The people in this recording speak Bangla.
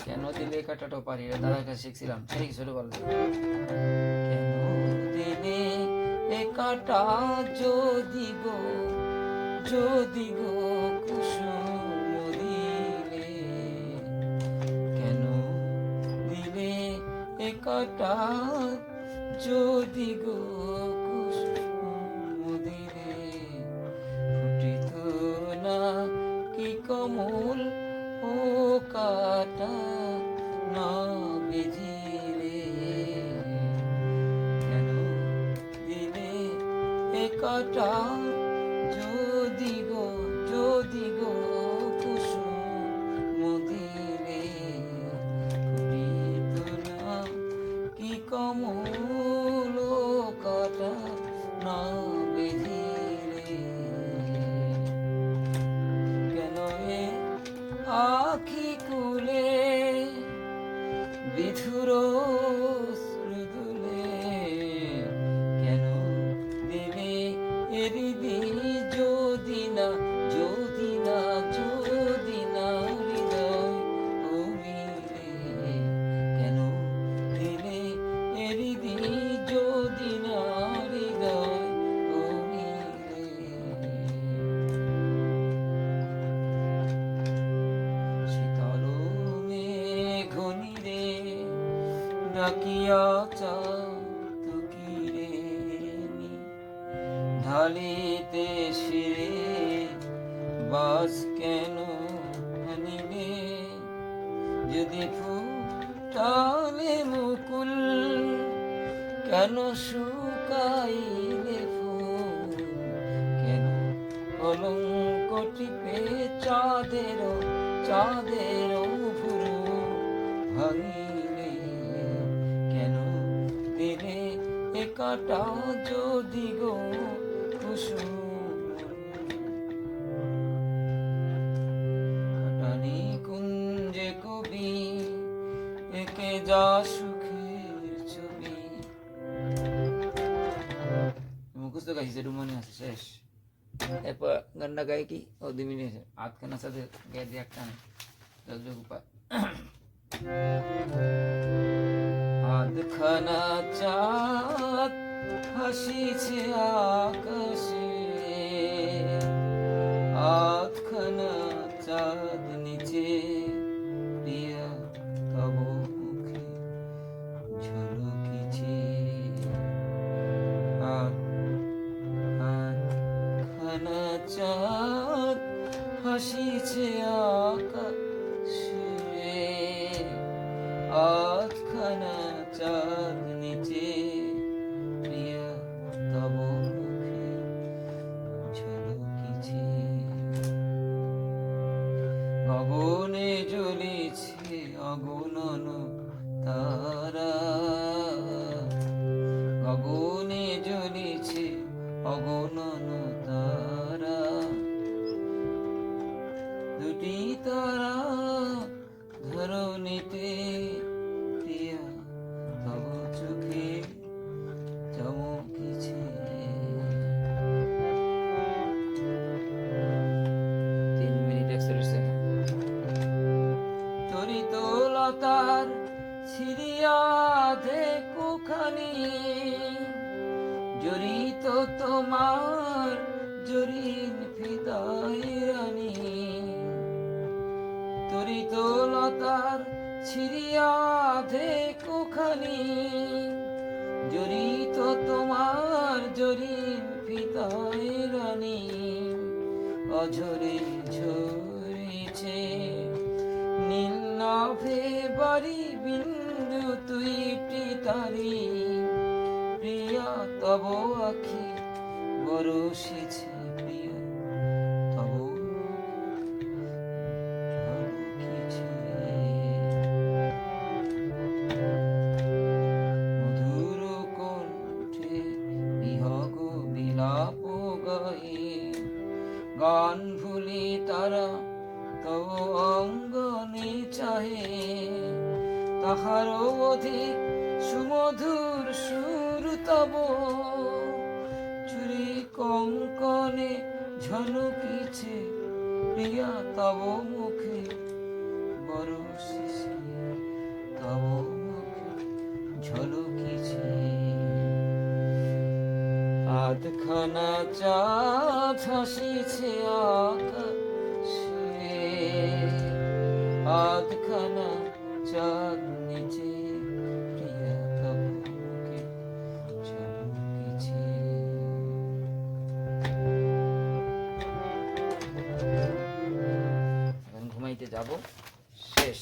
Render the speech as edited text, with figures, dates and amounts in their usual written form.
কেন দিলে কাটাটো পারি রে দাদার কাছে শিখছিলাম সেই ছোট বল কেন দিলে এ কাটা যদি গো কুসুম দিলে কেন দিলে এ কাটা যদি গো কুসুম দিলে ফুটিত না কি কমল ও কাটা না বিধিলে কেন দিলে এ কাটা যদি গো কুসুম দিলে ফুটিত না কি কমল ও কাটা না বিধিলে কেন এ আখি কুলে বিধুর শ্রুদুলে কেন দিলে এরিদি যদি না হৃদয় কমিলে কেন দিলে এরিদি যদি না হৃদয় কমিলে শীতল মেঘনিরে ডাকিয়া চাতুকিরে ঢালিতে শিরে বাস কেন আনিবে যদি ফুটালে মুকুল কেন শুকাইলে ফুল কেন কলঙ্ক টিপে চাঁদের ভুরু ভাঙিলে কেন দিলে এ কাটা যদি গো কুসুম কাটানি কুঞ্জে কবি একে যা সুখের ছবি মুখস্থ গাইছি যেটু মনে আছে শেষ এরপর গানটা গাই কি ও 2 মিনিট আধখানার সাথে গায়ে দিয়ে একটা যতটুকু পায় আধখানা চাঁদ হাসিছে আকাশে আধখানা চাঁদ নিচে প্রিয়া তব মুখে ঝলকিছে আধখানা চাঁদ হাসিছে আকাশে আধখানা চাঁদ নিচে প্রিয়া তব মুখে ঝলকিছে গগনে জ্বলিছে অগণন তারা গগনে জ্বলিছে অগণন তারা দুটি তারা ধরণীতে প্রিয়া তব চোখে চমকিছে 3 মিনিট 41 সেকেন্ড তরিত লতার ছিড়িয়া দেখুখানি জড়িত তোমার জরিন ফিদায় রানী তরিত লতার ছিড়িয়া দেখুখানি জড়িত তোমার জরিন ফিদায় রানী অঝরে ঝরিছে নীল নাভে বাড়ি বিন্দু তুইটি তারি প্রিয়া তব আখি বরষিছে প্রিয়া তব ঝলকিছে মধুর কণ্ঠে বিহগ বিলাপ গায়ে গান ভুলি তারা তব অঙ্গনে চাহে তাহার অধিক সুমধুর সুর তব চুরি কঙ্কনে ঝলকিছে প্রিয়া তব মুখে বরষিছে আধখানা চাঁদ হাসিছে আকাশে, আধখানা চাঁদ নিচে প্রিয়া তবুকে চমকেছে। এখন ঘুমাইতে যাব, শেষ।